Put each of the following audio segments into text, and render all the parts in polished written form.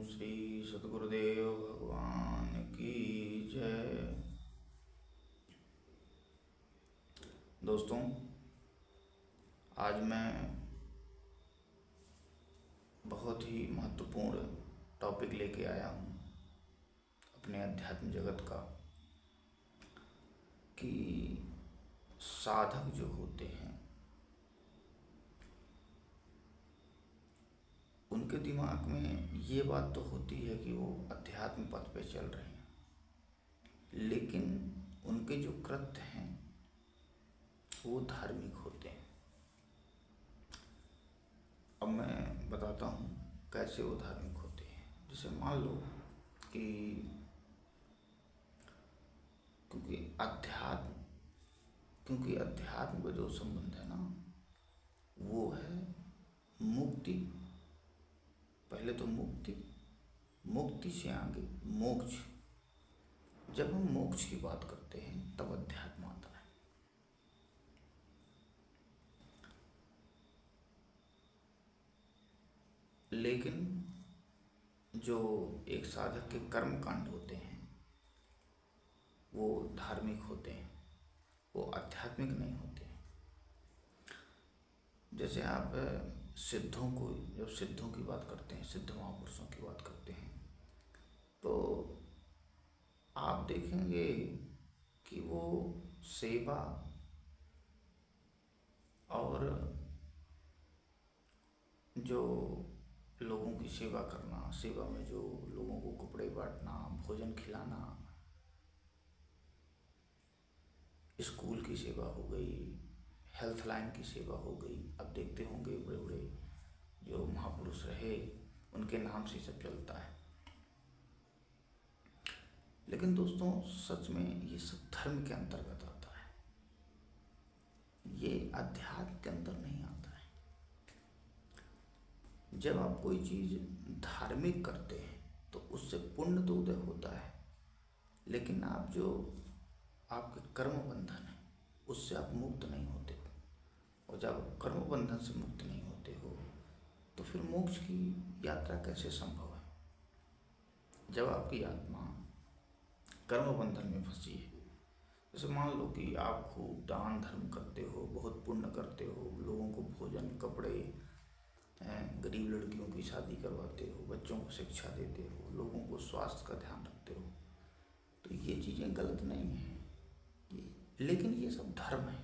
श्री सद्गुरुदेव भगवान की जय। दोस्तों, आज मैं बहुत ही महत्वपूर्ण टॉपिक लेके आया हूँ अपने अध्यात्म जगत का, कि साधक जो होते हैं उनके दिमाग में ये बात तो होती है कि वो अध्यात्म पथ पे चल रहे हैं, लेकिन उनके जो कृत्य हैं वो धार्मिक होते हैं। अब मैं बताता हूँ कैसे वो धार्मिक होते हैं। जैसे मान लो कि क्योंकि अध्यात्म का जो संबंध है ना, वो है मुक्ति। पहले तो मुक्ति से आगे मोक्ष। जब हम मोक्ष की बात करते हैं तब अध्यात्म आता है। लेकिन जो एक साधक के कर्म कांड होते हैं वो धार्मिक होते हैं, वो आध्यात्मिक नहीं होते हैं। जैसे आप जब सिद्धों की बात करते हैं, सिद्ध महापुरुषों की बात करते हैं, तो आप देखेंगे कि वो सेवा और जो लोगों की सेवा करना, सेवा में जो लोगों को कपड़े बांटना, भोजन खिलाना, स्कूल की सेवा हो गई, हेल्थ लाइन की सेवा हो गई। अब देखते होंगे बड़े बड़े जो महापुरुष रहे उनके नाम से सब चलता है। लेकिन दोस्तों, सच में ये सब धर्म के अंतर्गत आता है, ये अध्यात्म के अंदर नहीं आता है। जब आप कोई चीज़ धार्मिक करते हैं तो उससे पुण्य तो उदय होता है, लेकिन आप जो आपके कर्म बंधन है उससे आप मुक्त नहीं होते हो। और जब आप कर्म बंधन से मुक्त नहीं होते हो तो फिर मोक्ष की यात्रा कैसे संभव है? जब आपकी आत्मा कर्म बंधन में फंसी है। जैसे मान लो कि आप खूब दान धर्म करते हो, बहुत पुण्य करते हो, लोगों को भोजन, कपड़े, गरीब लड़कियों की शादी करवाते हो, बच्चों को शिक्षा देते हो, लोगों को स्वास्थ्य का ध्यान रखते हो, तो ये चीज़ें गलत नहीं हैं, लेकिन ये सब धर्म है।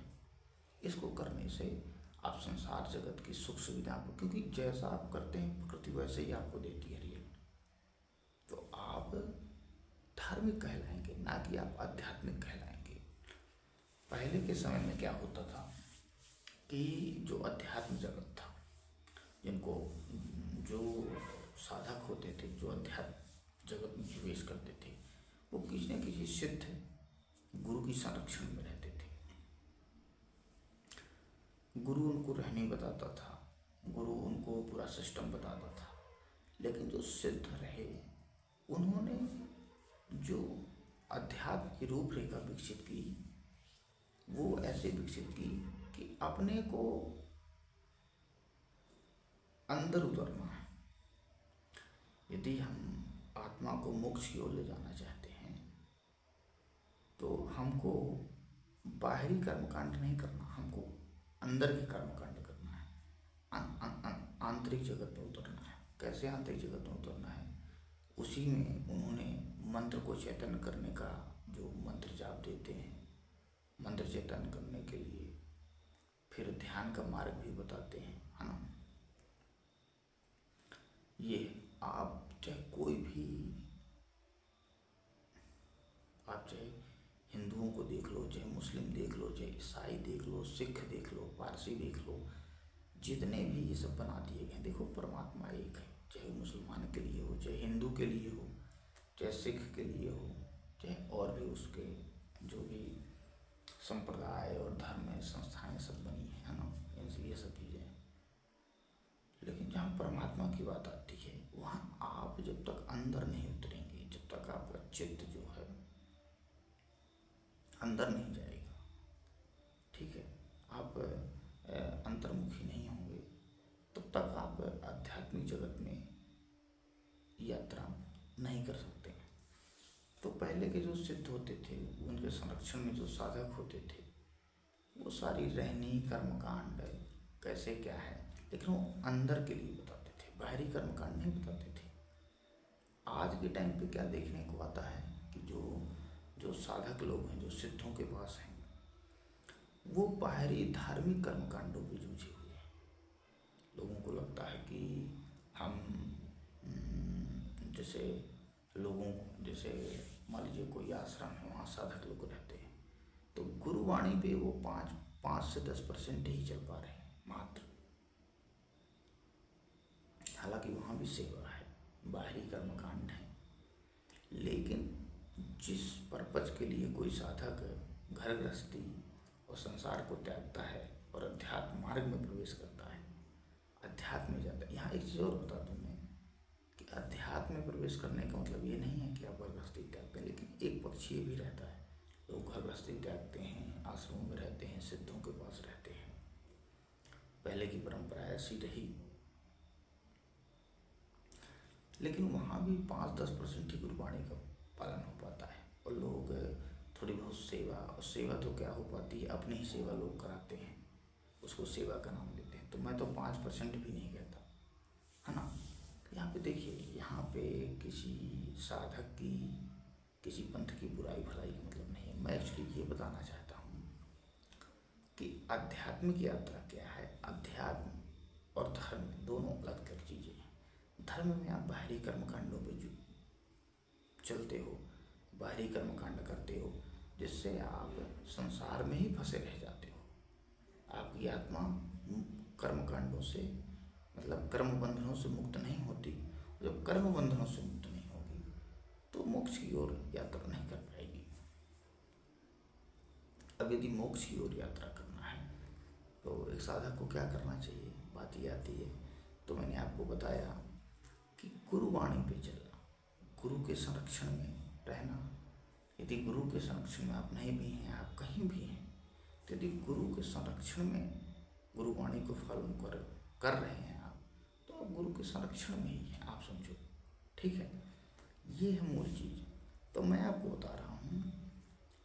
इसको करने से आप संसार जगत की सुख सुविधा को, क्योंकि जैसा आप करते हैं प्रकृति वैसे ही आपको देती है रियल, तो आप धार्मिक कहलाएंगे, ना कि आप आध्यात्मिक कहलाएंगे। पहले के समय में क्या होता था कि जो अध्यात्म जगत था, जिनको जो साधक होते थे, जो अध्यात्म जगत में प्रवेश करते थे, वो किसी न किसी सिद्ध गुरु की संरक्षण में रहते थे। गुरु उनको रहनी बताता था, गुरु उनको पूरा सिस्टम बताता था। लेकिन जो सिद्ध रहे उन्होंने जो अध्यात्म की रूपरेखा विकसित की, वो ऐसे विकसित की कि अपने को अंदर उतरना है। यदि हम आत्मा को मोक्ष की ओर ले जाना चाहते हैं तो हमको बाहरी कर्मकांड नहीं करना, हमको अंदर के कर्मकांड करना है, आंतरिक जगत में उतरना है। कैसे आंतरिक जगत में उतरना है? उसी में उन्होंने मंत्र को चैतन्य करने का जो मंत्र जाप देते हैं, मंत्र चैतन्य करने के लिए फिर ध्यान का मार्ग भी बताते हैं, है ना। ये आप चाहे कोई भी, आप चाहे हिंदुओं को देख लो, चाहे मुस्लिम देख लो, चाहे ईसाई देख लो, सिख देख लो, पारसी देख लो, जितने भी ये सब बना दिए गए, देखो परमात्मा एक है। चाहे मुसलमान के लिए हो, चाहे हिंदू के लिए हो, चाहे सिख के लिए हो, चाहे और भी उसके जो भी संप्रदाय और धर्म में संस्थाएं सब बनी है ना, इनसे ये सब चीज़ें। लेकिन जहाँ परमात्मा की बात आती है, वहाँ आप जब तक अंदर नहीं उतरेंगे, जब तक आपका चित्त जो है अंदर नहीं जाएगा, ठीक है, आप अंतर्मुखी नहीं होंगे, तब तक आप आध्यात्मिक जगत में यात्रा नहीं कर सकते हैं। तो पहले के जो सिद्ध होते थे, उनके संरक्षण में जो साधक होते थे, वो सारी रहनी कर्मकांड कैसे क्या है, लेकिन वो अंदर के लिए बताते थे, बाहरी कर्मकांड नहीं बताते थे। आज के टाइम पे क्या देखने को आता है कि जो जो साधक लोग हैं, जो सिद्धों के पास हैं, वो बाहरी धार्मिक कर्मकांडों पे जूझे हुए हैं। लोगों को लगता है कि हम जैसे लोगों जैसे मान लीजिए कोई आश्रम है, वहाँ साधक लोग रहते हैं, तो गुरुवाणी पे वो 5 से 10% ही चल पा रहे हैं मात्र। हालांकि वहाँ भी सेवा है, बाहरी कर्मकांड है, लेकिन जिस पर्पज के लिए कोई साधक घर गृहस्थी और संसार को त्यागता है और अध्यात्म मार्ग में प्रवेश करता है, अध्यात्म में जाता है। यहाँ एक चीज़ और बता दूँ मैं कि अध्यात्म में प्रवेश करने का मतलब ये नहीं है कि आप घर गृहस्थी त्यागते हैं, लेकिन एक पक्ष ये भी रहता है, लोग घर गृहस्थी त्यागते हैं, आश्रमों में रहते हैं, सिद्धों के पास रहते हैं, पहले की परंपरा ऐसी रही, लेकिन वहाँ भी 5-10% ही गुरुवाणी का पालन हो पाता है। और लोग थोड़ी बहुत सेवा, और सेवा तो क्या हो पाती है, अपनी ही सेवा लोग कराते हैं, उसको सेवा का नाम देते हैं। तो मैं तो 5% भी नहीं कहता, है ना। यहाँ पे देखिए, यहाँ पे किसी साधक की, किसी पंथ की बुराई भलाई का मतलब नहीं है। मैं एक्चुअली ये बताना चाहता हूँ कि आध्यात्मिक यात्रा क्या है। अध्यात्म और धर्म दोनों अलग अलग चीज़ें हैं। धर्म में आप बाहरी कर्मकांडों पे जो चलते हो, बाहरी कर्मकांड करते हो, जिससे आप संसार में ही फंसे रह जाते हो। आपकी आत्मा कर्मकांडों से, मतलब कर्म बंधनों से मुक्त नहीं होती। जब कर्म बंधनों से मुक्त नहीं होगी तो मोक्ष की ओर यात्रा नहीं कर पाएगी। अब यदि मोक्ष की ओर यात्रा करना है तो एक साधक को क्या करना चाहिए, बात ये आती है। तो मैंने आपको बताया कि गुरुवाणी पे चलना, गुरु के संरक्षण में रहना। यदि गुरु के संरक्षण में आप नहीं भी हैं, आप कहीं भी हैं, तो यदि गुरु के संरक्षण में गुरुवाणी को फॉलो कर रहे हैं आप, तो आप गुरु के संरक्षण में ही हैं, आप समझो, ठीक है। ये है मूल चीज़। तो मैं आपको बता रहा हूँ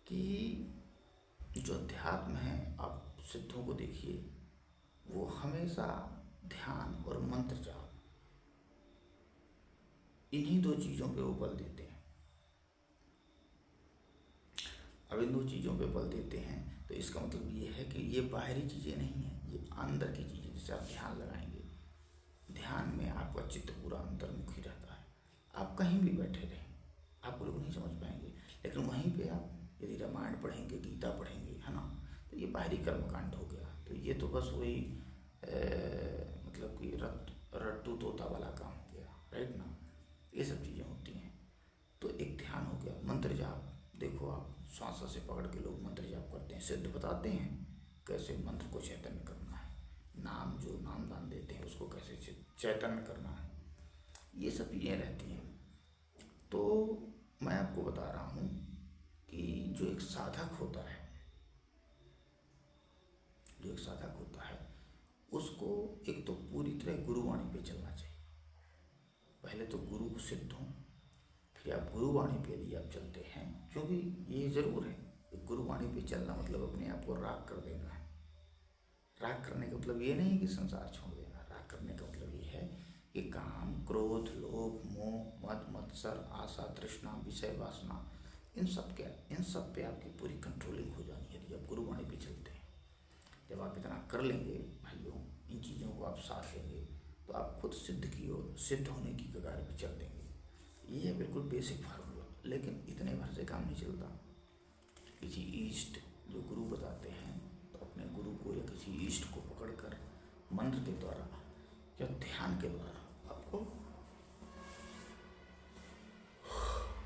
कि जो अध्यात्म है, आप सिद्धों को देखिए, वो हमेशा ध्यान और मंत्र जाप, इन्हीं दो चीज़ों पे वो बल देते हैं। अब इन दो चीज़ों पे बल देते हैं तो इसका मतलब ये है कि ये बाहरी चीज़ें नहीं हैं, ये अंदर की चीज़ें। जैसे आप ध्यान लगाएंगे, ध्यान में आपका चित्त पूरा अंतर्मुखी रहता है। आप कहीं भी बैठे रहें, आप लोग नहीं समझ पाएंगे, लेकिन वहीं पे आप यदि रामायण पढ़ेंगे, गीता पढ़ेंगे, है ना, तो ये बाहरी कर्मकांड हो गया। तो ये तो बस वही मतलब कि रट्टू तोता वाला काम हो गया, राइट ना। ये सब चीज़ें होती हैं। तो एक ध्यान हो गया, मंत्र जाप। देखो आप श्वास से पकड़ के लोग मंत्र जाप करते हैं, सिद्ध बताते हैं कैसे मंत्र को चैतन्य करना है। नाम जो नाम दान देते हैं उसको कैसे चैतन्य करना है, ये सब चीज़ें रहती हैं। तो मैं आपको बता रहा हूँ कि जो एक साधक होता है, जो एक साधक होता है, उसको एक तो पूरी तरह गुरुवाणी पे चलना चाहिए। पहले तो गुरु सिद्ध हों, फिर आप गुरुवाणी पे यदि आप चलते हैं, क्योंकि ये ज़रूर है कि गुरुवाणी पे चलना मतलब अपने आप को राग कर देना है। राग करने का मतलब ये नहीं है कि संसार छोड़ देना। राग करने का मतलब ये है कि काम, क्रोध, लोभ, मोह, मद, मत्सर, आशा, तृष्णा, विषय वासना, इन सब पे आपकी पूरी कंट्रोलिंग हो जानी है यदि आप गुरुवाणी पे चलते हैं। जब आप इतना कर लेंगे भाइयों, इन चीज़ों को आप साथ लेंगे, तो आप खुद सिद्ध की ओर, सिद्ध होने की कगार पे चल देंगे। ये है बिल्कुल बेसिक फार्मूला, लेकिन इतने भर से काम नहीं चलता। किसी ईष्ट जो गुरु बताते हैं, तो अपने गुरु को या किसी ईष्ट को पकड़कर मंत्र के द्वारा या ध्यान के द्वारा आपको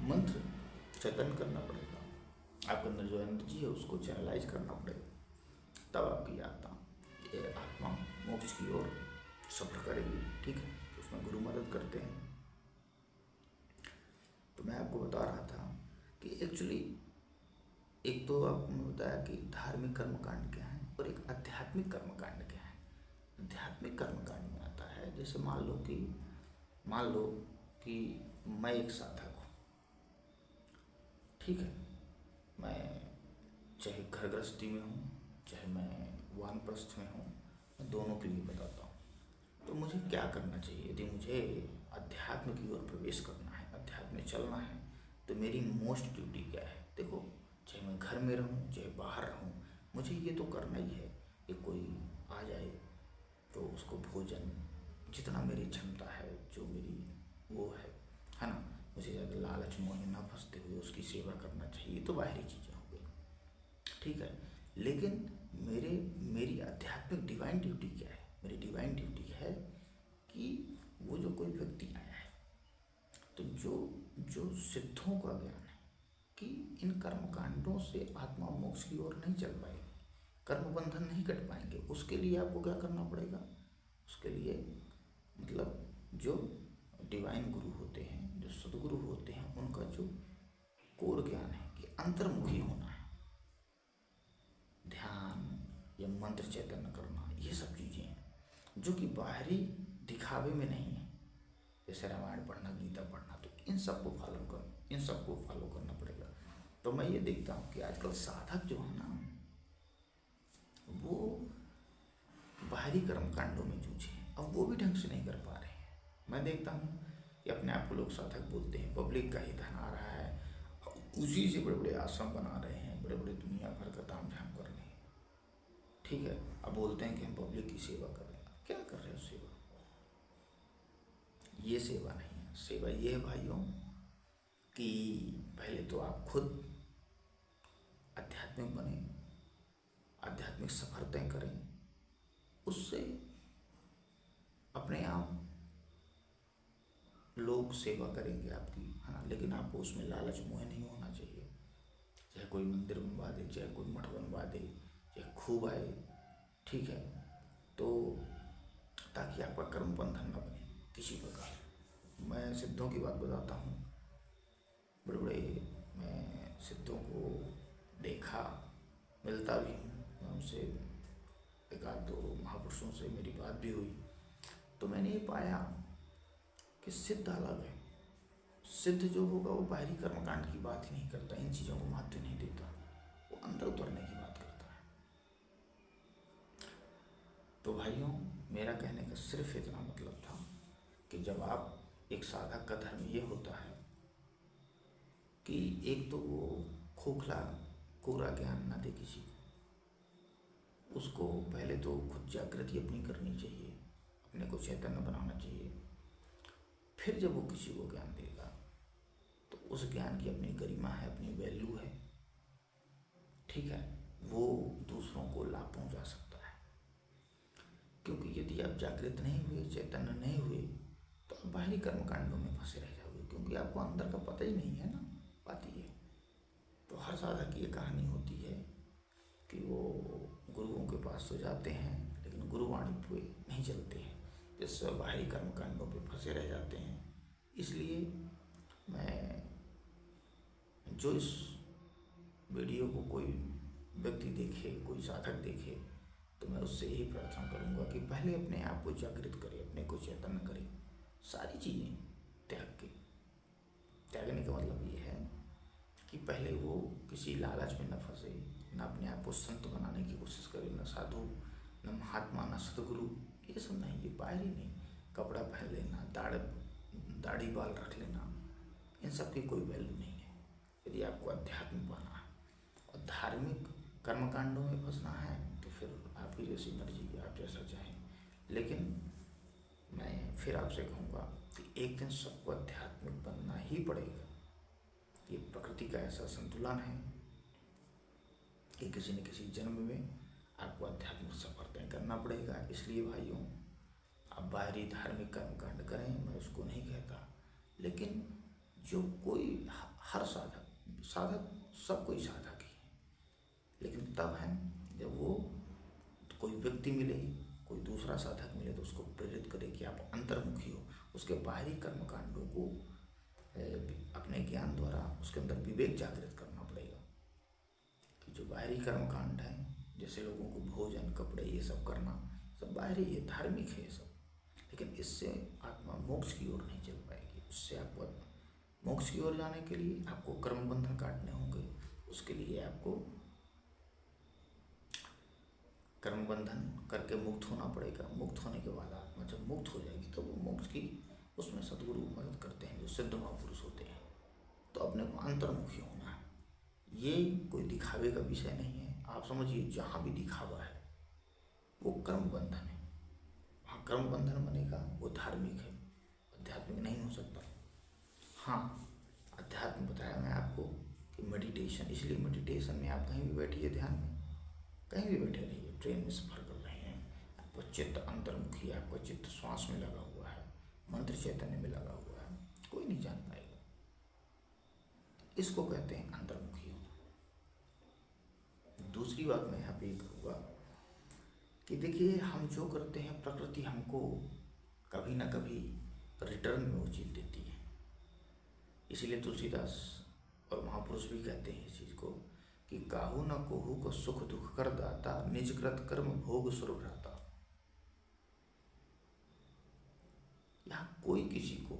मंत्र चैतन्य करना पड़ेगा। आपके अंदर जो एनर्जी है उसको चैनलाइज करना पड़ेगा, तब आपकी आत्मा मोक्ष की ओर सफर करेगी, ठीक है। तो उसमें गुरु मदद करते हैं। तो मैं आपको बता रहा था कि एक्चुअली एक तो आपको मैं बताया कि धार्मिक कर्मकांड क्या है और एक आध्यात्मिक कर्मकांड क्या है। आध्यात्मिक कर्मकांड में आता है, जैसे मान लो कि मैं एक साधक हूँ, ठीक है। मैं चाहे घर गृहस्थी में हूँ, चाहे मैं वानप्रस्थ में हूँ, मैं दोनों के लिए बताता हूँ। तो मुझे क्या करना चाहिए? यदि मुझे अध्यात्म की ओर प्रवेश करना है, अध्यात्म में चलना है, तो मेरी मोस्ट ड्यूटी क्या है? देखो, चाहे मैं घर में रहूँ चाहे बाहर रहूँ, मुझे ये तो करना ही है कि कोई आ जाए तो उसको भोजन जितना मेरी क्षमता है, जो मेरी वो है ना, मुझे ज़्यादा लालच मोह में ना फंसते हुए उसकी सेवा करना चाहिए। तो बाहरी चीज़ें हो गई, ठीक है। लेकिन मेरे मेरी आध्यात्मिक डिवाइन ड्यूटी क्या है? मेरी डिवाइन ड्यूटी है कि वो जो कोई व्यक्ति आया है, तो जो जो सिद्धों का ज्ञान है कि इन कर्म कांडों से आत्मा मोक्ष की ओर नहीं चल पाएगी, कर्म बंधन नहीं कट पाएंगे, उसके लिए आपको क्या करना पड़ेगा? उसके लिए मतलब जो डिवाइन गुरु होते हैं, जो सदगुरु होते हैं, उनका जो कोर ज्ञान है कि अंतर्मुखी होना है, ध्यान या मंत्र चैतन्य करना, ये सब चीज़ें हैं जो कि बाहरी दिखावे में नहीं है। जैसे रामायण पढ़ना, गीता पढ़ना, तो इन सबको फॉलो करना पड़ेगा। तो मैं ये देखता हूँ कि आजकल साधक जो है ना, वो बाहरी कर्म कांडों में जूझे हैं, अब वो भी ढंग से नहीं कर पा रहे हैं। मैं देखता हूँ कि अपने आप को लोग साधक बोलते हैं, पब्लिक का ही धन आ रहा है, उसी से बड़े बड़े आश्रम बना रहे हैं, बड़े बड़े दुनिया भर का ताम झाम कर रहे हैं, ठीक है। अब बोलते हैं कि हम पब्लिक की सेवा कर रहे हैं। क्या कर रहे हो सेवा? ये सेवा नहीं है। सेवा ये है भाइयों कि पहले तो आप खुद आध्यात्मिक बने, आध्यात्मिक सफर तय करें, उससे अपने आप लोग सेवा करेंगे आपकी, है ना। लेकिन आपको उसमें लालच मोह नहीं होना चाहिए। चाहे कोई मंदिर बनवा दे, चाहे कोई मठ बनवा दे, चाहे खूब आए, ठीक है, तो ताकि आपका कर्म बंधन न बने किसी प्रकार। मैं सिद्धों की बात बताता हूँ, बड़े बड़े मैं सिद्धों को देखा, मिलता भी हूँ, मैं उनसे एक आध दो महापुरुषों से मेरी बात भी हुई, तो मैंने ये पाया कि सिद्ध अलग है। सिद्ध जो होगा वो बाहरी कर्मकांड की बात ही नहीं करता, इन चीज़ों को महत्व नहीं देता, वो अंदर उतरने की बात करता है। तो भाइयों, मेरा कहने का सिर्फ इतना मतलब था कि जब आप एक साधक का धर्म ये होता है कि एक तो वो खोखला कोरा ज्ञान ना दे किसी को, उसको पहले तो खुद जागृति अपनी करनी चाहिए, अपने को चैतन्य बनाना चाहिए। फिर जब वो किसी को ज्ञान देगा तो उस ज्ञान की अपनी गरिमा है, अपनी वैल्यू है, ठीक है, वो दूसरों को लाभ पहुंचा सकता है। क्योंकि यदि आप जागृत नहीं हुए, चैतन्य नहीं हुए, तो आप बाहरी कर्मकांडों में फंसे रह जाओगे, क्योंकि आपको अंदर का पता ही नहीं है ना, बात ये। तो हर साधक की ये कहानी होती है कि वो गुरुओं के पास तो जाते हैं, लेकिन गुरुवाणी पे नहीं चलते हैं, जिससे बाहरी कर्मकांडों पे फंसे रह जाते हैं। इसलिए मैं जो इस वीडियो को कोई व्यक्ति देखे, कोई साधक देखे, तो मैं उससे यही प्रार्थना करूँगा कि पहले अपने आप को जागृत करे, अपने को चैतन्य करे, सारी चीज़ें त्यागने का मतलब ये है कि पहले वो किसी लालच में न फंसे, न अपने आप को संत बनाने की कोशिश करे, न साधु, न महात्मा, न सतगुरु, ये सब नहीं, ये बाहरी नहीं। कपड़ा पहन लेना, दाढ़ी बाल रख लेना, इन सब की कोई वैल्यू नहीं है। यदि आपको अध्यात्म पाना है और धार्मिक कर्मकांडों में फंसना है, तो फिर आपकी जैसी मर्जी, आप जैसा चाहें। लेकिन मैं फिर आपसे कहूँगा कि एक दिन सबको आध्यात्मिक बनना ही पड़ेगा। ये प्रकृति का ऐसा संतुलन है कि किसी न किसी जन्म में आपको आध्यात्मिक सफर तय करना पड़ेगा। इसलिए भाइयों, आप बाहरी धार्मिक कर्मकांड करें, मैं उसको नहीं कहता, लेकिन जो कोई हर साधक सब कोई साधक ही है, लेकिन तब है जब वो कोई व्यक्ति मिले, कोई दूसरा साधक मिले, तो उसको प्रेरित करे कि आप अंतर्मुखी हो, उसके बाहरी कर्मकांडों को अपने ज्ञान द्वारा उसके अंदर विवेक जागृत करना पड़ेगा कि जो बाहरी कर्मकांड है, जैसे लोगों को भोजन, कपड़े, ये सब करना, सब बाहरी है, धार्मिक है ये सब, लेकिन इससे आत्मा मोक्ष की ओर नहीं चल पाएगी। उससे आपको मोक्ष की ओर जाने के लिए आपको कर्म बंधन काटने होंगे। उसके लिए आपको कर्म बंधन करके मुक्त होना पड़ेगा। मुक्त होने के बाद आत्मा जब मुक्त हो जाएगी तो वो मोक्ष की उसमें सद्गुरु मदद करते हैं, जो सिद्ध महापुरुष होते हैं। तो अपने को अंतर्मुखी होना है। ये कोई दिखावे का विषय नहीं है। आप समझिए, जहाँ भी दिखावा है वो कर्म बंधन है। वहाँ कर्म बंधन बनेगा, वो धार्मिक है, आध्यात्मिक नहीं हो सकता। हाँ, अध्यात्म बताया मैं आपको कि मेडिटेशन, इसलिए मेडिटेशन में आप कहीं भी बैठिए, ध्यान में कहीं भी बैठे रहिए, ट्रेन में सफ़र कर रहे हैं, आपका चित्त अंतर्मुखी है, आपका चित्त श्वास में लगा हुआ है, मंत्र चैतन्य में लगा हुआ है, कोई नहीं जान पाएगा। इसको कहते हैं अंतर्मुखी होना। दूसरी बात मैं यहाँ पे ये करूँगा कि देखिए, हम जो करते हैं प्रकृति हमको कभी ना कभी रिटर्न में वो चीज़ देती है। इसीलिए तुलसीदास और महापुरुष भी कहते हैं इस चीज़ को कि काहू न कोहू को सुख दुख कर दाता, निजकृत कर्म भोग सुरभ्राता। यहाँ कोई किसी को,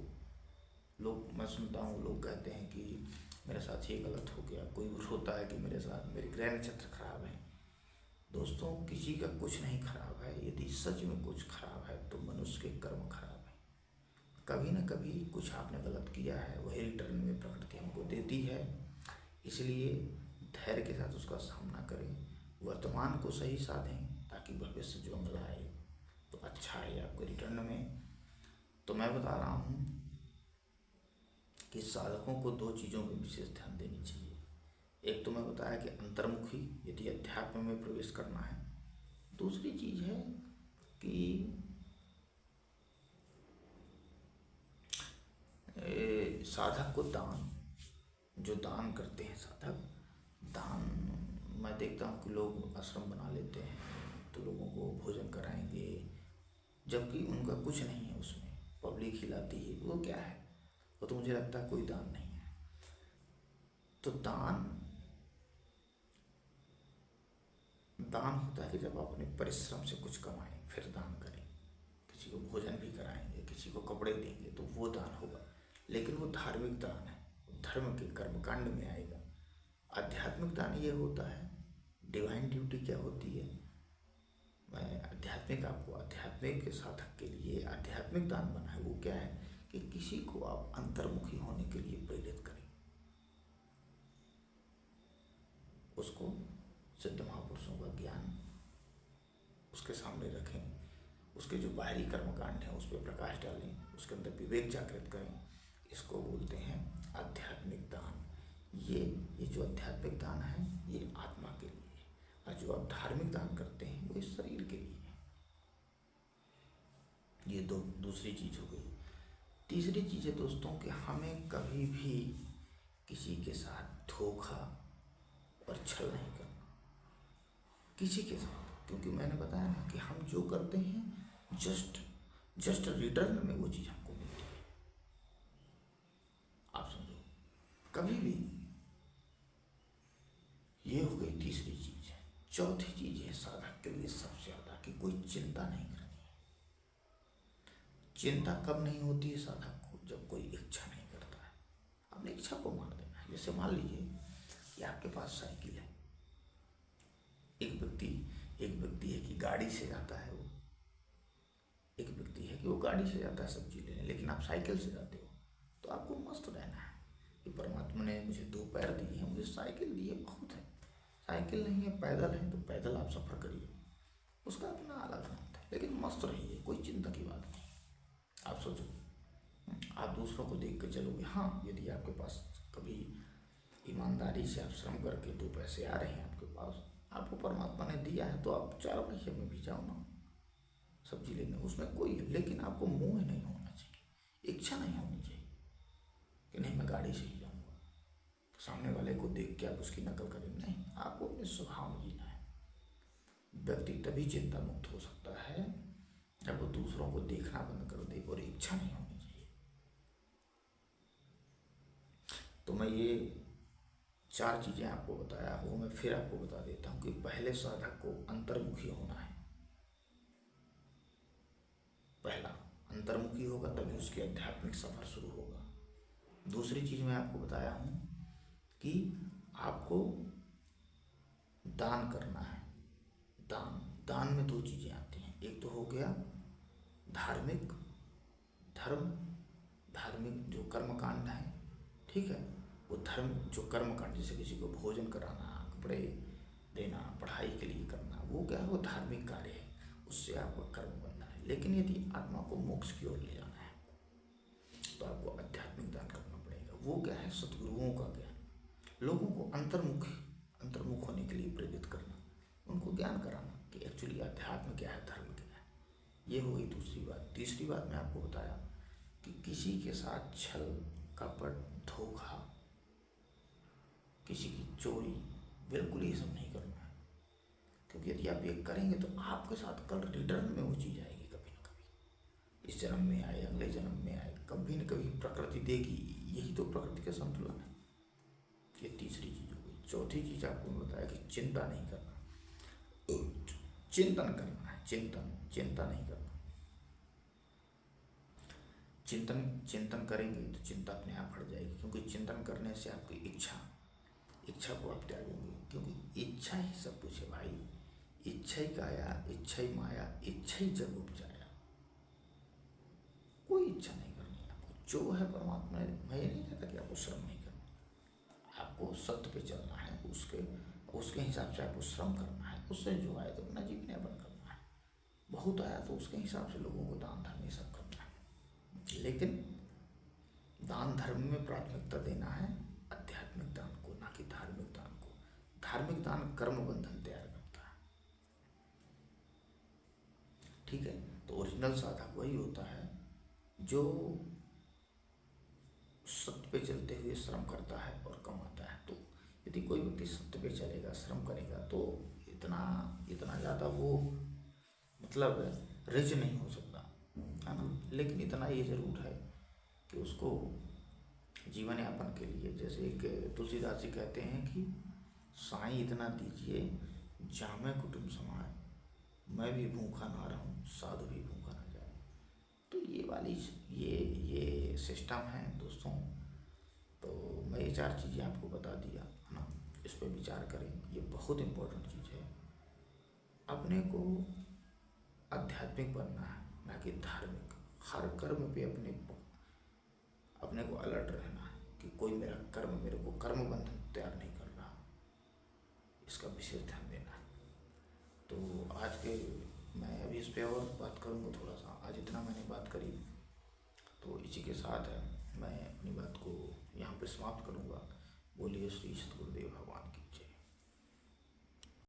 लोग, मैं सुनता हूँ लोग कहते हैं कि मेरे साथ ये गलत हो गया, कोई होता है कि मेरे साथ मेरे ग्रह नक्षत्र खराब है। दोस्तों, किसी का कुछ नहीं खराब है। यदि सच में कुछ खराब है तो मनुष्य के कर्म खराब है। कभी न कभी कुछ आपने गलत किया है, वही रिटर्न में प्रकृति हमको देती है। इसलिए धैर्य के साथ उसका सामना करें, वर्तमान को सही साधें, ताकि भविष्य जो अगला आए तो अच्छा है आपको रिटर्न में। तो मैं बता रहा हूँ कि साधकों को दो चीज़ों पर विशेष ध्यान देनी चाहिए। एक तो मैं बताया कि अंतर्मुखी, यदि अध्यात्म में प्रवेश करना है। दूसरी चीज़ है कि साधक को दान, जो दान करते हैं साधक, दान, मैं देखता हूँ कि लोग आश्रम बना लेते हैं तो लोगों को भोजन कराएंगे, जबकि उनका कुछ नहीं है उसमें, पब्लिक खिलाती है, वो क्या है? वो तो मुझे लगता है कोई दान नहीं है। तो दान होता है कि जब आप अपने परिश्रम से कुछ कमाएं फिर दान करें। किसी को भोजन भी कराएंगे, किसी को कपड़े देंगे, तो वो दान होगा। लेकिन वो धार्मिक दान है, धर्म के कर्मकांड में आएगा। आध्यात्मिक दान ये होता है, डिवाइन ड्यूटी क्या होती है, मैं आध्यात्मिक, आपको आध्यात्मिक के साधक के लिए आध्यात्मिक दान बना है। वो क्या है कि किसी को आप अंतर्मुखी होने के लिए प्रेरित करें, उसको सिद्ध महापुरुषों का ज्ञान उसके सामने रखें, उसके जो बाहरी कर्मकांड हैं उस पर प्रकाश डालें, उसके अंदर विवेक जागृत करें। इसको बोलते हैं आध्यात्मिक दान। ये जो आध्यात्मिक दान है ये आत्मा के लिए है, और जो आप धार्मिक दान करते हैं वो इस शरीर के लिए है। ये दूसरी चीज़ हो गई। तीसरी चीज़ है दोस्तों कि हमें कभी भी किसी के साथ धोखा और छल नहीं करना, किसी के साथ। क्योंकि मैंने बताया ना कि हम जो करते हैं जस्ट रिटर्न में वो चीज़ हमको मिलती है। आप समझो, कभी भी। ये हो गई तीसरी चीज़ है। चौथी चीज़ है साधक के लिए सबसे ज़्यादा, कि कोई चिंता नहीं करनी है। चिंता कब नहीं होती है साधक को? जब कोई इच्छा नहीं करता है। अपनी इच्छा को मार देना है। जैसे मान लीजिए कि आपके पास साइकिल है, एक व्यक्ति है कि गाड़ी से जाता है, वो एक व्यक्ति है कि वो गाड़ी से जाता है सब्जी लेने, लेकिन आप साइकिल से जाते हो। तो आपको मस्त रहना है कि परमात्मा ने मुझे दो पैर दिए हैं, मुझे साइकिल दी है, बहुत है। साइकिल नहीं है, पैदल है, तो पैदल आप सफ़र करिए, उसका अपना अलग आनंद है, लेकिन मस्त रहिए, कोई चिंता की बात नहीं। आप सोचो, आप दूसरों को देख के चलोगे। हाँ, यदि आपके पास कभी ईमानदारी से आप श्रम करके दो पैसे आ रहे हैं आपके पास, आपको परमात्मा ने दिया है, तो आप 4 पैसे में भी जाओ ना सब्जी लेने, उसमें कोई है। लेकिन आपको मोह नहीं होना चाहिए, इच्छा नहीं होनी चाहिए कि नहीं मैं गाड़ी से ही जाऊँगा, तो सामने वाले को देख के आप उसकी नकल करें। नहीं, आपको अपने स्वभाव में जीना है। व्यक्ति तभी चिंता मुक्त हो सकता है जब वो दूसरों को देखना बंद कर दे और इच्छा नहीं होनी चाहिए। तो मैं ये 4 चीज़ें आपको बताया, वो मैं फिर आपको बता देता हूँ कि पहले साधक को अंतर्मुखी होना है। पहला अंतर्मुखी होगा तभी उसकी आध्यात्मिक सफर शुरू होगा। दूसरी चीज़ मैं आपको बताया हूँ कि आपको दान करना है। दान दान में दो चीज़ें आती हैं, एक तो हो गया धार्मिक धर्म, धार्मिक जो कर्मकांड है, ठीक है, वो धर्म जो कर्मकांड, जैसे किसी को भोजन कराना, कपड़े देना, पढ़ाई के लिए करना, वो क्या है, वो धार्मिक कार्य है, उससे आपका कर्म बंधन है। लेकिन यदि आत्मा को मोक्ष की ओर ले जाना है तो आपको आध्यात्मिक दान करना पड़ेगा। वो क्या है, सद्गुरुओं का ज्ञान, लोगों को अंतर्मुख होने के लिए प्रेरित करना, उनको ज्ञान कराना कि एक्चुअली अध्यात्म क्या है, धर्म क्या है। ये हो गई दूसरी बात। तीसरी बात मैं आपको बताया कि किसी के साथ छल कपट धोखा, किसी की चोरी, बिल्कुल ये सब नहीं करना है। क्योंकि यदि आप ये करेंगे तो आपके साथ कल रिटर्न में वो चीज़ आएगी, कभी ना कभी, इस जन्म में आए, अगले जन्म में आए, कभी न कभी प्रकृति देगी। यही तो प्रकृति का संतुलन है। ये तीसरी चीज़ हो गई। चौथी चीज़ आपको बताया कि चिंता नहीं करना, चिंतन करना है। चिंता नहीं करना। चिंतन करेंगे तो चिंता अपने आप हट जाएगी, क्योंकि चिंतन करने से आपकी इच्छा को आप त्यागेंगे, क्योंकि इच्छा ही सब कुछ है भाई। इच्छा ही काया, इच्छा ही माया, इच्छा ही जग उपजाया। कोई इच्छा नहीं करनी है आपको, जो है परमात्मा ने। मैं ये नहीं कहता कि आपको श्रम नहीं करना, आपको सत्य पे चलना है, उसके हिसाब से आपको श्रम करना है। उससे जो आए तो अपना जीवन यापन करना है, बहुत आया तो उसके हिसाब से लोगों को दान धर्म ये सब करना है। लेकिन दान धर्म में प्राथमिकता देना है आध्यात्मिक दान को, ना कि धार्मिक दान को। धार्मिक दान कर्म बंधन तैयार करता है, ठीक है। तो ओरिजिनल साधक वही होता है जो सत्य पे चलते हुए श्रम करता है और कमाता है। तो यदि कोई व्यक्ति सत्य पे चलेगा, श्रम करेगा, तो इतना ज़्यादा वो मतलब रिच नहीं हो सकता, है ना। लेकिन इतना ये ज़रूर है कि उसको जीवन यापन के लिए, जैसे एक तुलसीदास जी कहते हैं कि साईं इतना दीजिए जामे कुटुंब समाए, मैं भी भूखा ना रहूं, साधु भी भूखा ना जाए। तो ये वाली ये सिस्टम है दोस्तों। तो मैं ये चार चीज़ें आपको बता दिया, है ना। इस पर विचार करें, ये बहुत इम्पोर्टेंट चीज़ है। अपने को आध्यात्मिक बनना है, ना कि धार्मिक। हर कर्म पे अपने को अलर्ट रहना है कि कोई मेरे को कर्म बंधन तैयार नहीं कर रहा, इसका विशेष ध्यान देना है। तो आज के मैं अभी इस पे और बात करूँगा थोड़ा सा, आज इतना मैंने बात करी, तो इसी के साथ है मैं अपनी बात को यहाँ पे समाप्त करूँगा। बोलिए श्री सद्गुरुदेव भगवान।